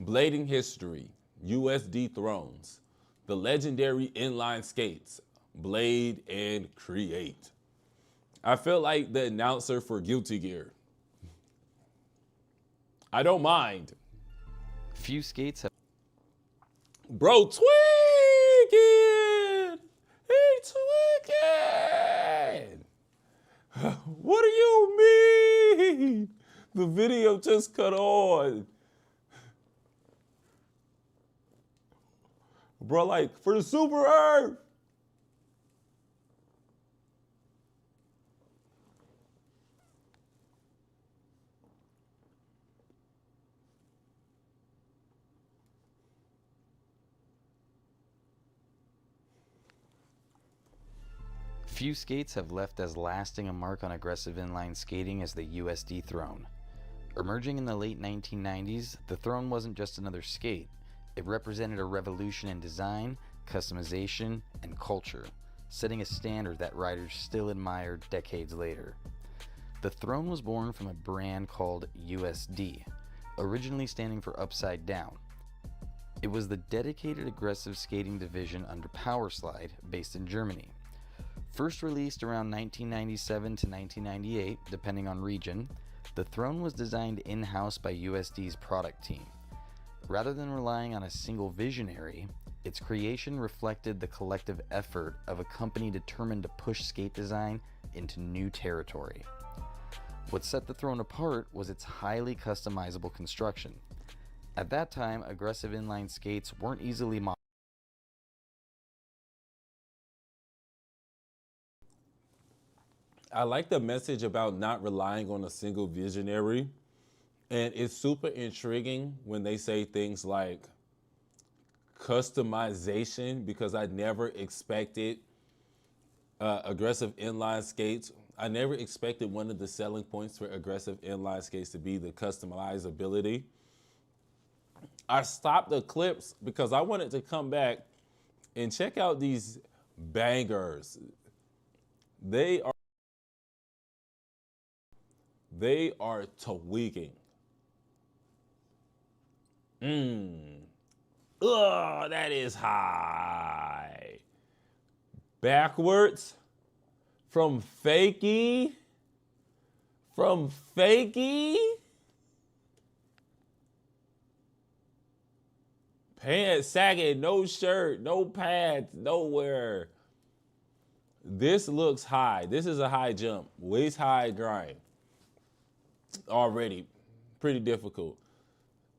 Speaker 1: Blading history, USD Thrones, the legendary inline skates, Blade and Create. I feel like the announcer for Guilty Gear. I don't mind.
Speaker 17: Few skates have...
Speaker 1: Bro, tweaking! He tweaking! What do you mean? The video just cut on. Bro, like, for the Super Earth.
Speaker 17: Few skates have left as lasting a mark on aggressive inline skating as the USD Throne. Emerging in the late 1990s, the Throne wasn't just another skate. It represented a revolution in design, customization, and culture, setting a standard that riders still admire decades later. The Throne was born from a brand called USD, originally standing for Upside Down. It was the dedicated aggressive skating division under Powerslide, based in Germany. First released around 1997 to 1998, depending on region, the Throne was designed in-house by USD's product team. Rather than relying on a single visionary, its creation reflected the collective effort of a company determined to push skate design into new territory. What set the Throne apart was its highly customizable construction. At that time, aggressive inline skates weren't easily modified.
Speaker 1: I like the message about not relying on a single visionary. And it's super intriguing when they say things like customization, because I never expected aggressive inline skates. I never expected one of the selling points for aggressive inline skates to be the customizability. I stopped the clips because I wanted to come back and check out these bangers. They are tweaking. Ugh, that is high. Backwards from fakie. Pants sagging, no shirt, no pads, nowhere. This looks high. This is a high jump. Waist high grind. Already pretty difficult.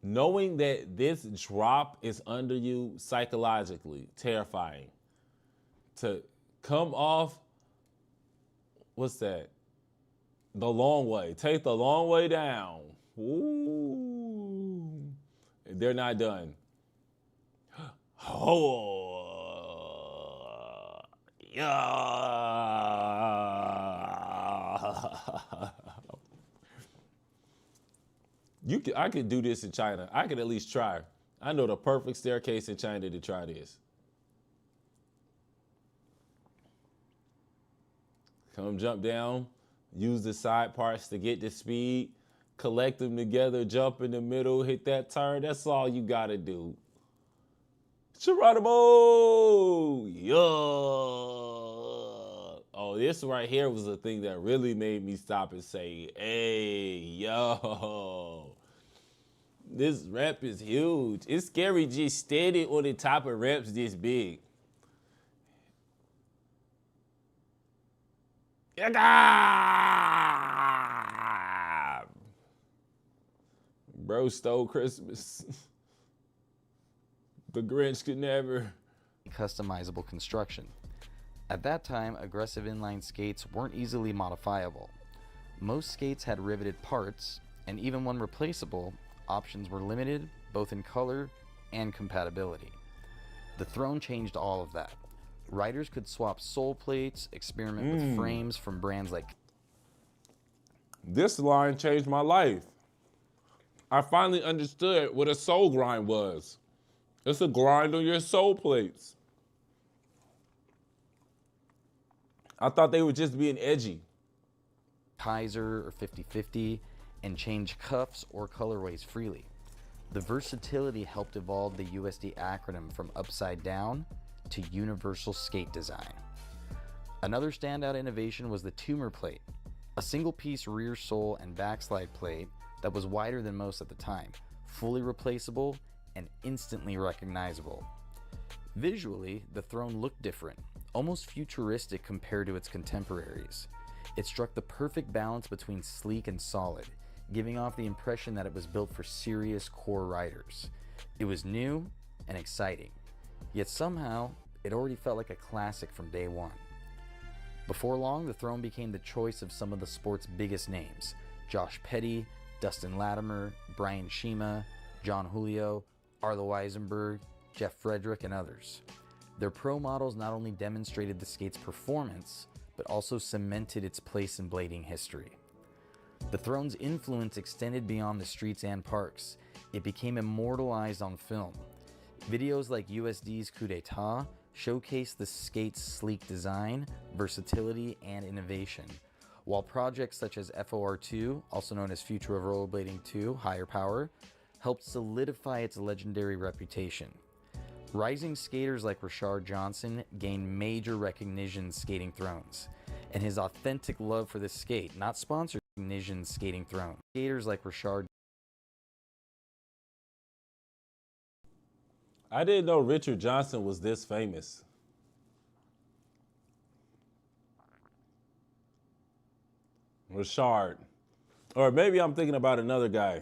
Speaker 1: Knowing that this drop is under you psychologically, terrifying. To come off, what's that? The long way. Take the long way down. Ooh. They're not done. I could do this in China. I could at least try. I know the perfect staircase in China to try this. Come jump down, use the side parts to get the speed, collect them together, jump in the middle, hit that turn. That's all you gotta do. Geronimo! Yeah! Oh, this right here was the thing that really made me stop and say, hey, yo. This ramp is huge. It's scary just standing on the top of ramps this big. Bro stole Christmas. The Grinch could never.
Speaker 17: Customizable construction. At that time, aggressive inline skates weren't easily modifiable. Most skates had riveted parts, and even when replaceable, options were limited, both in color and compatibility. The Throne changed all of that. Riders could swap sole plates, experiment with frames from brands like...
Speaker 1: This line changed my life. I finally understood what a sole grind was. It's a grind on your sole plates. I thought they were just being edgy.
Speaker 17: Kaiser or 50-50, and change cuffs or colorways freely. The versatility helped evolve the USD acronym from upside down to universal skate design. Another standout innovation was the Tumor plate, a single-piece rear sole and backslide plate that was wider than most at the time, fully replaceable and instantly recognizable. Visually, the Throne looked different, almost futuristic compared to its contemporaries. It struck the perfect balance between sleek and solid, giving off the impression that it was built for serious core riders. It was new and exciting, yet somehow it already felt like a classic from day one. Before long, the Throne became the choice of some of the sport's biggest names: Josh Petty, Dustin Latimer, Brian Shima, John Julio, Arlo Eisenberg, Jeff Frederick, and others. Their pro models not only demonstrated the skate's performance, but also cemented its place in blading history. The Throne's influence extended beyond the streets and parks. It became immortalized on film. Videos like USD's Coup d'etat showcased the skate's sleek design, versatility, and innovation, while projects such as FOR2, also known as Future of Rollerblading 2, Higher Power, helped solidify its legendary reputation. Rising skaters like Rashard Johnson gained major recognition skating Thrones, and his authentic love for the skate, not sponsored recognition skating Thrones. Skaters like Rashard.
Speaker 1: I didn't know Richard Johnson was this famous. Rashard. Or maybe I'm thinking about another guy.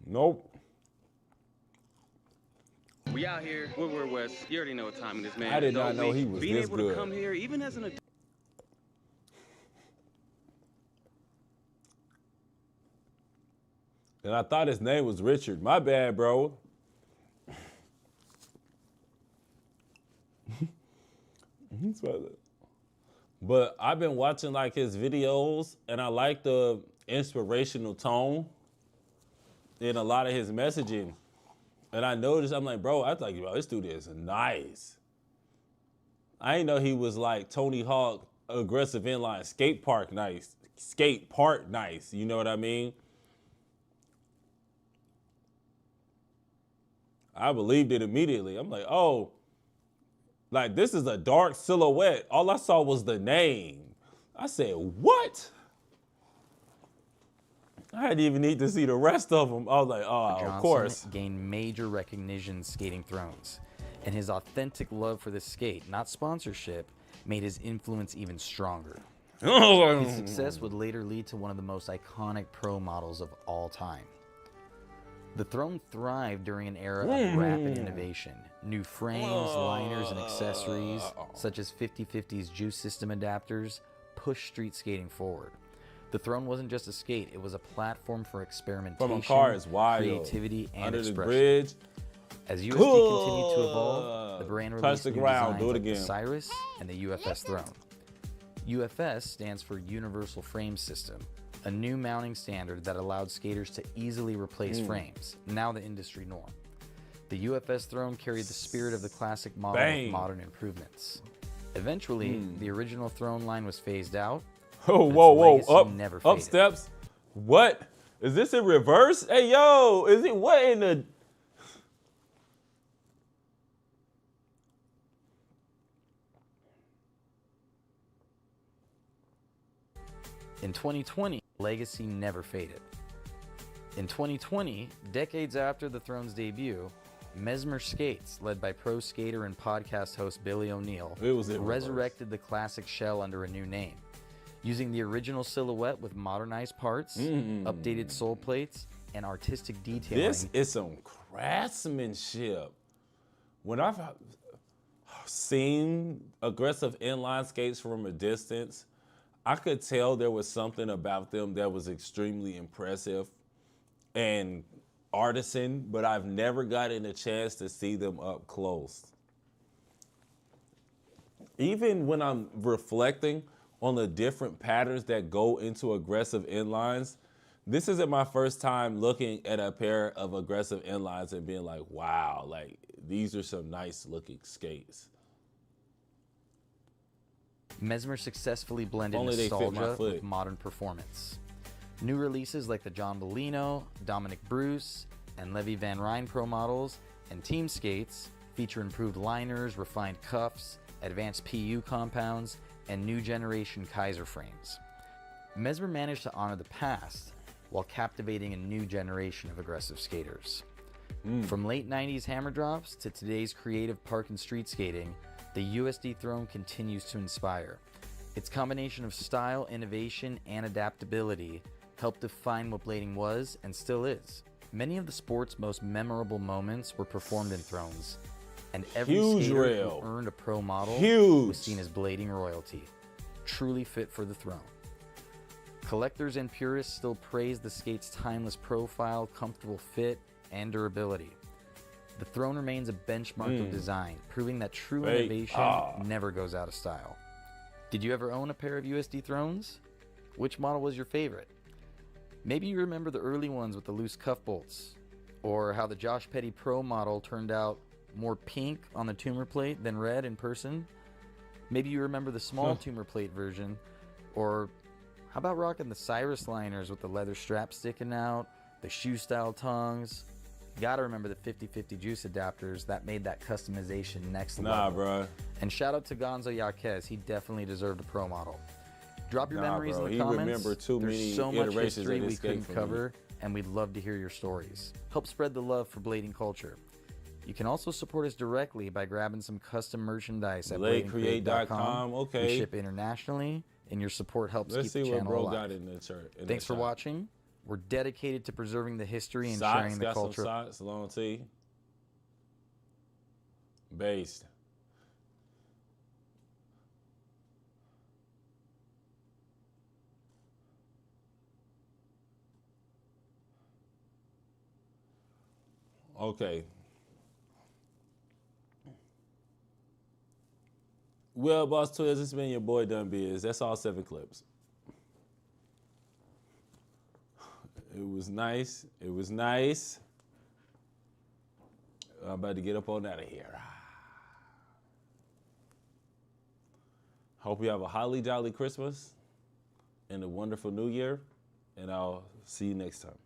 Speaker 1: Nope.
Speaker 18: We out here, Woodward West. You already know what time it is, man.
Speaker 1: I did not know he was
Speaker 18: being
Speaker 1: this
Speaker 18: able
Speaker 1: good.
Speaker 18: to come here, even as an adult.
Speaker 1: And I thought his name was Richard. My bad, bro. But I've been watching like his videos, and I like the inspirational tone in a lot of his messaging. And I noticed, I'm like, bro, I thought, bro, this dude is nice. I didn't know he was like Tony Hawk, aggressive inline, skate park nice. Skate park nice, you know what I mean? I believed it immediately. I'm like, oh, like this is a dark silhouette. All I saw was the name. I said, what? I didn't even need to see the rest of them. I was like, oh,
Speaker 17: Johnson
Speaker 1: of course.
Speaker 17: Gained major recognition skating Thrones, and his authentic love for the skate, not sponsorship, made his influence even stronger. His success would later lead to one of the most iconic pro models of all time. The Throne thrived during an era of rapid innovation. New frames, liners, and accessories, such as 50/50's juice system adapters, pushed street skating forward. The Throne wasn't just a skate, it was a platform for experimentation,
Speaker 1: From a car is wild.
Speaker 17: creativity, and
Speaker 1: Under
Speaker 17: expression.
Speaker 1: the bridge.
Speaker 17: As USD continued to evolve, the brand
Speaker 1: Touch
Speaker 17: released
Speaker 1: the
Speaker 17: new
Speaker 1: ground,
Speaker 17: designs
Speaker 1: do it
Speaker 17: like the
Speaker 1: again.
Speaker 17: Cyrus and the UFS Throne. UFS stands for Universal Frame System, a new mounting standard that allowed skaters to easily replace frames, now the industry norm. The UFS Throne carried the spirit of the classic model with modern improvements. Eventually, the original Throne line was phased out.
Speaker 1: Oh, whoa, up steps. What? Is this in reverse? Hey, yo, is it what in the...
Speaker 17: In 2020, legacy never faded. In 2020, decades after the Throne's debut, Mesmer Skates, led by pro skater and podcast host Billy O'Neill, resurrected the classic shell under a new name. Using the original silhouette with modernized parts, updated sole plates, and artistic detailing.
Speaker 1: This is some craftsmanship. When I've seen aggressive inline skates from a distance, I could tell there was something about them that was extremely impressive and artisan, but I've never gotten a chance to see them up close. Even when I'm reflecting on the different patterns that go into aggressive inlines, this isn't my first time looking at a pair of aggressive inlines and being like, wow, like these are some nice looking skates.
Speaker 17: Mesmer successfully blended
Speaker 1: Only they fit my
Speaker 17: nostalgia
Speaker 1: foot.
Speaker 17: with modern performance. New releases like the John Bellino, Dominic Bruce, and Levy Van Ryn Pro models and team skates feature improved liners, refined cuffs, advanced PU compounds, and new generation Kaiser frames. Mesmer managed to honor the past while captivating a new generation of aggressive skaters. From late 90s hammer drops to today's creative park and street skating, the USD Throne continues to inspire. Its combination of style, innovation, and adaptability helped define what blading was and still is. Many of the sport's most memorable moments were performed in Thrones, and every skater who earned a pro model was seen as blading royalty, truly fit for the throne. Collectors and purists still praise the skate's timeless profile, comfortable fit, and durability. The Throne remains a benchmark of design, proving that true innovation never goes out of style. Did you ever own a pair of USD Thrones? Which model was your favorite? Maybe you remember the early ones with the loose cuff bolts, or how the Josh Petty Pro model turned out more pink on the tumor plate than red in person. Maybe you remember the small tumor plate version, or how about rocking the Cyrus liners with the leather strap sticking out, the shoe style tongues? You gotta remember the 50/50 juice adapters that made that customization next level.
Speaker 1: Nah, bro.
Speaker 17: And shout out to Gonzo Yaquez, he definitely deserved a pro model. Drop your memories in the
Speaker 1: He
Speaker 17: comments.
Speaker 1: remembered too
Speaker 17: There's
Speaker 1: many
Speaker 17: so much
Speaker 1: iterations
Speaker 17: history
Speaker 1: of
Speaker 17: we
Speaker 1: this skate
Speaker 17: couldn't
Speaker 1: from
Speaker 17: cover, and we'd love to hear your stories. Help spread the love for blading culture. You can also support us directly by grabbing some custom merchandise at
Speaker 1: BladeCreate.com. Okay.
Speaker 17: We ship internationally, and your support helps
Speaker 1: Let's
Speaker 17: keep
Speaker 1: see
Speaker 17: the
Speaker 1: what
Speaker 17: channel
Speaker 1: bro
Speaker 17: alive.
Speaker 1: got in the shirt.
Speaker 17: Thanks for watching. We're dedicated to preserving the history and
Speaker 1: Socks,
Speaker 17: sharing the
Speaker 1: got
Speaker 17: culture.
Speaker 1: some socks, long tee. Based. Okay. Well, Boss Twiz, this has been your boy Done Biz. That's all 7 clips. It was nice. It was nice. I'm about to get up on out of here. Hope you have a holly jolly Christmas and a wonderful New Year, and I'll see you next time.